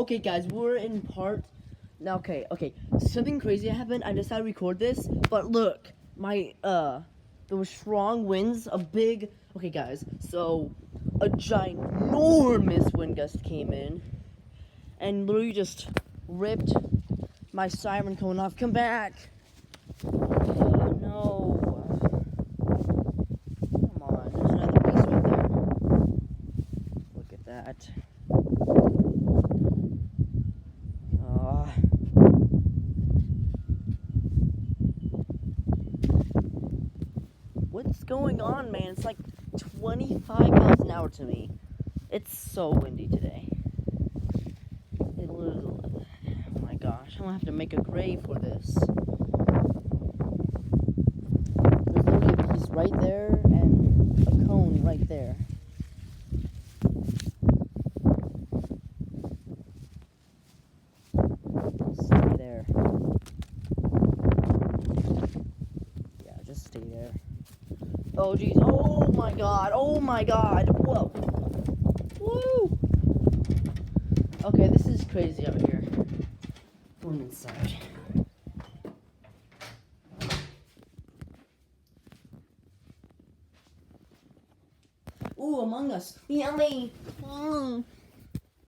Okay, guys, we're in part. Now, okay. Something crazy happened. I decided to record this, but look, there was strong winds. Okay, guys. So, a ginormous wind gust came in, and literally just ripped my siren cone off. Come back. No. Come on. There's another piece right there. Look at that. What's going on, man? It's like 25 miles an hour to me. It's so windy today. Oh my gosh, I'm gonna have to make a grave for this. There's literally a piece right there and a cone right there. Stay there. Yeah, just stay there. Oh geez, oh my god, whoa. Woo! Okay, this is crazy out here. Going inside. Ooh, Among Us. Yummy!